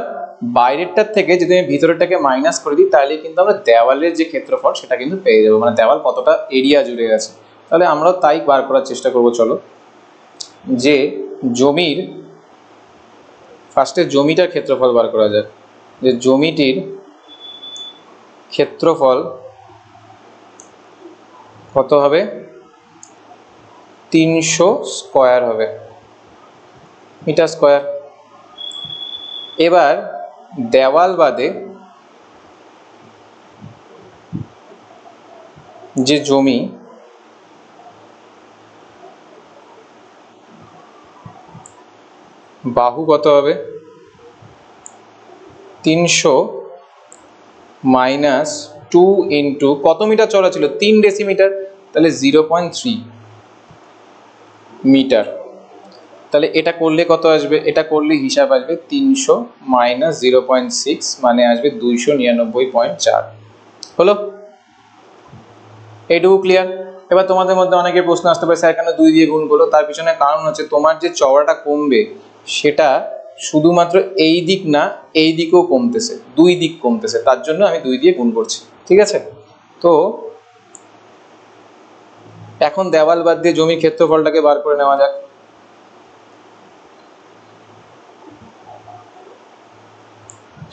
বাইরেরটার থেকে যদি আমি ভিতরেরটাকে মাইনাস করে দিই তাহলে কিন্তু আমরা দেওয়ালের যে ক্ষেত্রফল সেটা কিন্তু পেয়ে যাবো, মানে দেওয়াল কতটা এরিয়া জুড়ে আছে। তাহলে আমরাও তাই বার করার চেষ্টা করবো। চলো, যে জমির ফার্স্টে জমিটার ক্ষেত্রফল বার করা যায়। যে জমিটির ক্ষেত্রফল কত হবে? 300 স্কয়ার হবে, মিটার স্কয়ার। এবার দেওয়াল বাদে যে জমি বাহু কত হবে 300 মাইনাস 2 ইন্টু কত মিটার চওড়া ছিল 3 ডেসিমিটার, তাহলে 0.3 মিটার। তাহলে এটা করলে কত আসবে, এটা করলে হিসাব আসবে 300 মাইনাস 0.6 মানে আসবে 299.4। হলো, এইটুকু ক্লিয়ার। এবার তোমাদের মধ্যে অনেকের প্রশ্ন আসতে পারে স্যার কেন 2 দিয়ে গুণ করলো, তার পিছনে কারণ হচ্ছে তোমার যে চওড়াটা কমবে সেটা শুধুমাত্র এই দিক না এই দিকেও কমতেছে, 2 দিক কমতেছে, তার জন্য আমি 2 দিয়ে গুণ করছি। ঠিক আছে, তো এখন দেওয়াল বাদ দিয়ে জমির ক্ষেত্রফলটাকে বার করে নেওয়া যাক।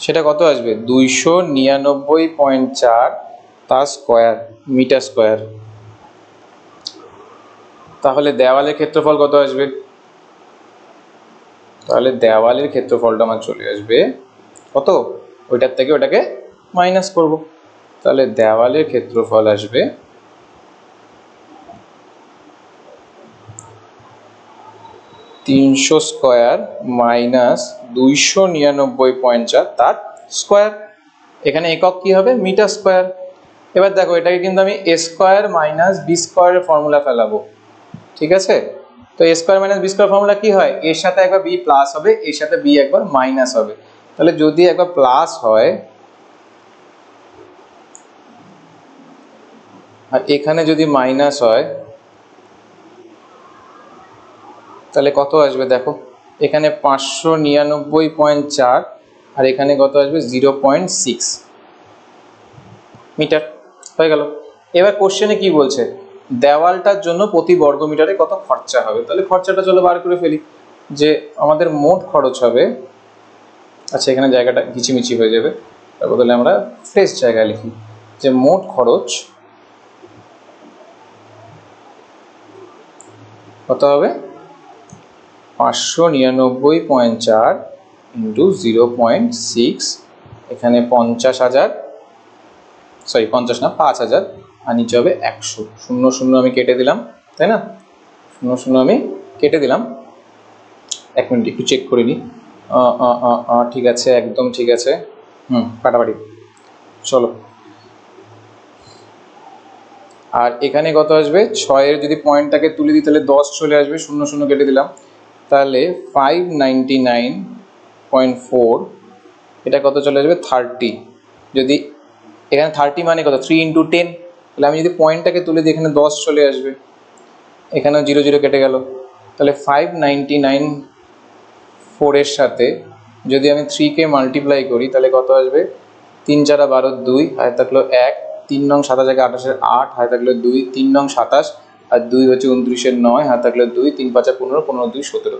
সেটা কত আসবে 299.4 তার স্কোয়ার মিটার স্কোয়ার। তাহলে দেওয়ালের ক্ষেত্রফল কত আসবে, তাহলে দেওয়ালের ক্ষেত্রফলটা আমার চলে আসবে কত, ওইটার থেকে ওটাকে মাইনাস করব, তাহলে দেওয়ালের ক্ষেত্রফল আসবে 300 স্কোয়ার মাইনাস 299.4 তার স্কোয়ার। এখানে একক কি হবে মিটার স্কোয়ার। এবার দেখো এটাকে কিন্তু আমি এ স্কোয়ার মাইনাস বি স্কোয়ারের ফর্মুলা ফেলাবো। ঠিক আছে, তো A square minus B square formula কি হয়, এর সাথে একবার বি প্লাস হবে, এর সাথে বি একবার মাইনাস হবে। তাহলে যদি একবার প্লাস হয় আর এখানে যদি মাইনাস হয় তাহলে কত আসবে দেখো, এখানে 599.4 আর এখানে কত আসবে 0.6 মিটার। হয়ে গেল। এবার কোশ্চেনে কি বলছে, দেওয়ালটার জন্য প্রতি বর্গ মিটারে কত খরচা হবে, তাহলে খরচাটা চলো বার করে ফেলি। যে আমাদের মোট খরচ হবে, আচ্ছা এখানে জায়গাটা ঘিচিমিচি হয়ে যাবে, তার বদলে আমরা ফ্রেশ জায়গায় লিখি, যে মোট খরচ কত হবে 599.4 ইন্টু 0.6, এখানে 50,000, সরি 50 না 5,000, আর নিচে হবে 100। 0 আমি কেটে দিলাম, তাই না, 0 আমি কেটে দিলাম। এক মিনিট একটু চেক করে নিই, ঠিক আছে একদম ঠিক আছে, কাটাকাটি চলো। আর এখানে কত আসবে 6-এর যদি পয়েন্টটাকে তুলে দিই তাহলে 10 চলে আসবে, 0 কেটে দিলাম, তাহলে 599.4, এটা কত চলে আসবে 30। যদি এখানে 30 মানে কত 3 ইন্টু 10, তাহলে আমি যদি পয়েন্টটাকে তুলে দিই এখানে 10 চলে আসবে, এখানেও 0 কেটে গেল, তাহলে 599.4 এর সাথে যদি আমি 3কে মাল্টিপ্লাই করি তাহলে কত আসবে, 3 4 12 2, হাতে থাকলো 1, 3 নং 27 28 8, হাতে থাকলো 2, 3 নং 27 আর 2 হচ্ছে 29 9, হাতে থাকলো 2, 3 5 15, 15 2 17,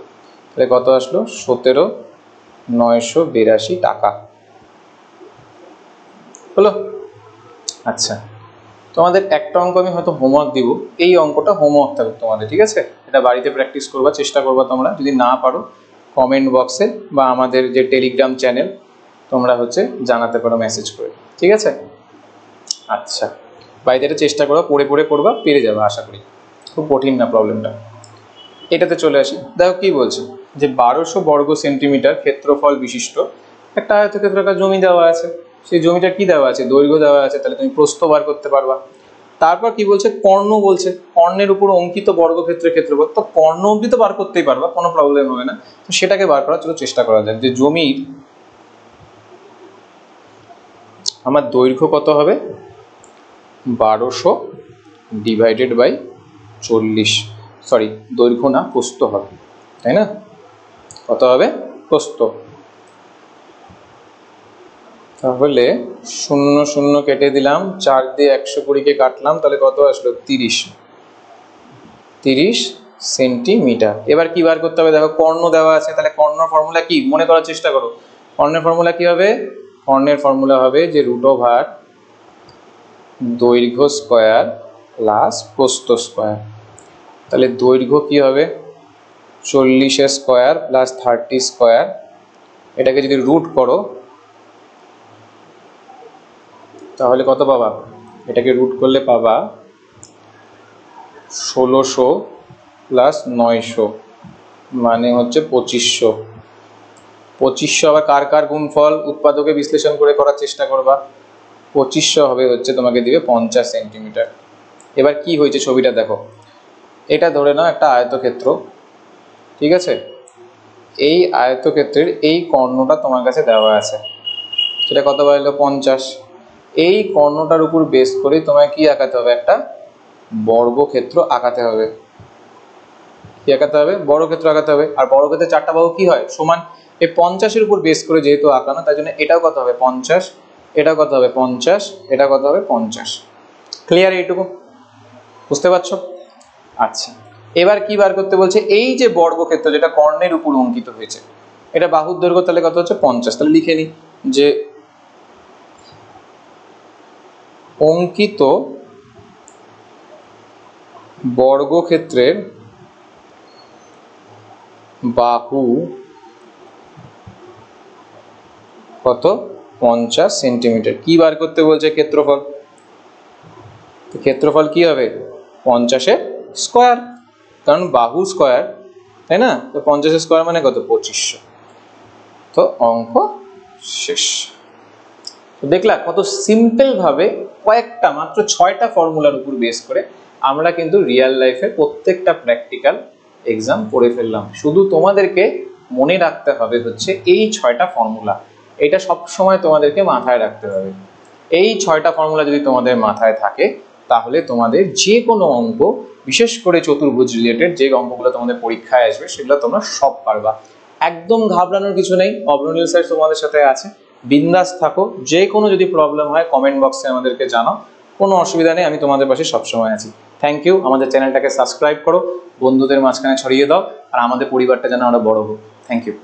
তাহলে কত আসলো 17,982 টাকা। হলো, আচ্ছা তোমাদের একটা অঙ্ক আমি হয়তো হোমওয়ার্ক দিব, এই অঙ্কটা হোমওয়ার্ক থাকবে তোমাদের, ঠিক আছে, এটা বাড়িতে প্র্যাকটিস করবা, চেষ্টা করবা তোমরা, যদি না পারো কমেন্ট বক্সে বা আমাদের যে টেলিগ্রাম চ্যানেল তোমরা হচ্ছে জানাতে পারো মেসেজ করে, ঠিক আছে। আচ্ছা বাড়িতে এটা চেষ্টা করো, পড়ে পড়ে করবা, পেরে যাবে আশা করি, খুব কঠিন না প্রবলেমটা। এটাতে চলে আসি, দেখো কি বলছে, যে 1200 বর্গ সেন্টিমিটার ক্ষেত্রফল বিশিষ্ট একটা আয়তক্ষেত্রাকার জমি দেওয়া আছে, সেই জমিটা কি দেওয়া আছে, দৈর্ঘ্য দেওয়া আছে, তাহলে তুমি প্রস্থ বার করতে পারবা। তারপর কি বলছে, কর্ণ বলছে, কর্ণের উপর অঙ্কিত বর্গক্ষেত্রের ক্ষেত্রফল, তো কর্ণ অবধি তো বার করতেই পারবা, কোনো প্রবলেম হবে না, তো সেটাকে বার করার চলো চেষ্টা করা যাক, যে জমির আমার দৈর্ঘ্য কত হবে 1200 ডিভাইডেড বাই 40, সরি দৈর্ঘ্য না প্রস্থ হবে, তাই না, কত হবে প্রস্থ, তাহলে 0 কেটে দিলাম, 4 দিয়ে 120কে কাটলাম, তাহলে কত আসলো 30 সেন্টিমিটার। এবার কি বার করতে হবে, দেখো কর্ণ দেওয়া আছে, তাহলে কর্ণর ফর্মুলা কি মনে করার চেষ্টা করো, কর্ণের ফর্মুলা কি হবে, কর্ণের ফর্মুলা হবে যে √, দৈর্ঘ্য স্কোয়ার প্লাস প্রস্থ স্কোয়ার। তাহলে দৈর্ঘ্য কি হবে 40 স্কোয়ার প্লাস 30 স্কোয়ার, এটাকে যদি রুট করো তাহলে কত পাবা, এটাকে রুট করলে পাবা 1600 প্লাস 900 মানে হচ্ছে 2500। 2500 আবার কার কার গুণফল উৎপাদকে বিশ্লেষণ করে করার চেষ্টা করবা। 2500 হবে হচ্ছে তোমাকে দিবে 50 সেন্টিমিটার। এবার কি হয়েছে ছবিটা দেখো, এটা ধরে নাও একটা আয়তক্ষেত্র, ঠিক আছে? এই আয়তক্ষেত্রের এই কর্ণটা তোমার কাছে দেওয়া আছে, সেটা কত বাড়লো 50। এই কর্ণটার উপর বেস করে তোমায় কি আঁকাতে হবে, একটা বর্গক্ষেত্র আঁকাতে হবে। কি আঁকাতে হবে, বর্গক্ষেত্র আঁকাতে হবে। আর বর্গক্ষেত্রে চারটা বাহু কি হয়, সমান। এই 50-এর উপর বেস করে যেহেতু আঁকানো, তাই জন্য এটাও কত হবে 50, এটা কত হবে 50, এটা কত হবে 50। ক্লিয়ার এইটুকু? বুঝতে পারছো? আচ্ছা, এবার কি বার করতে বলছে, এই যে বর্গক্ষেত্র যেটা কর্ণের উপর অঙ্কিত হয়েছে, এটা বাহুর দৈর্ঘ্য তাহলে কত হচ্ছে 50। তাহলে লিখে নি যে অঙ্কিত বর্গক্ষেত্রের বাহু কত 50 সেন্টিমিটার। কি বার করতে বলছে, ক্ষেত্রফল। ক্ষেত্রফল কি হবে 50-এর স্কয়ার, কারণ বাহু স্কয়ার, তাই না? তো 50-এর স্কয়ার মানে কত 2500। তো অঙ্ক শেষ। দেখলা কত সিম্পল ভাবে কয়েকটা মাত্র 6টা ফর্মুলার উপর বেস করে আমরা কিন্তু রিয়েল লাইফে প্রত্যেকটা প্র্যাকটিক্যাল এক্সাম করে ফেললাম। শুধু তোমাদেরকে মনে রাখতে হবে হচ্ছে এই 6টা ফর্মুলা, এটা সব সময় তোমাদেরকে মাথায় রাখতে হবে। এই 6টা ফর্মুলা যদি তোমাদের মাথায় থাকে, তাহলে তোমাদের যে কোনো অঙ্ক, বিশেষ করে চতুর্ভুজ রিলেটেড যে অঙ্কগুলো তোমাদের পরীক্ষায় আসবে, সেগুলো তোমরা সব পারবা। একদম ঘাবড়ানোর কিছু নেই, অবনীল স্যার তোমাদের সাথে আছে, বিন্দাস থাকো। যে কোনো যদি প্রবলেম হয় কমেন্ট বক্সে আমাদেরকে জানাও, কোনো অসুবিধা নেই, আমি তোমাদের পাশে সবসময় আছি। Thank you. আমাদের চ্যানেলটাকে সাবস্ক্রাইব করো, বন্ধুদের মাঝখানে ছড়িয়ে দাও, আর আমাদের পরিবারটা যেন আরো বড় হোক। Thank you.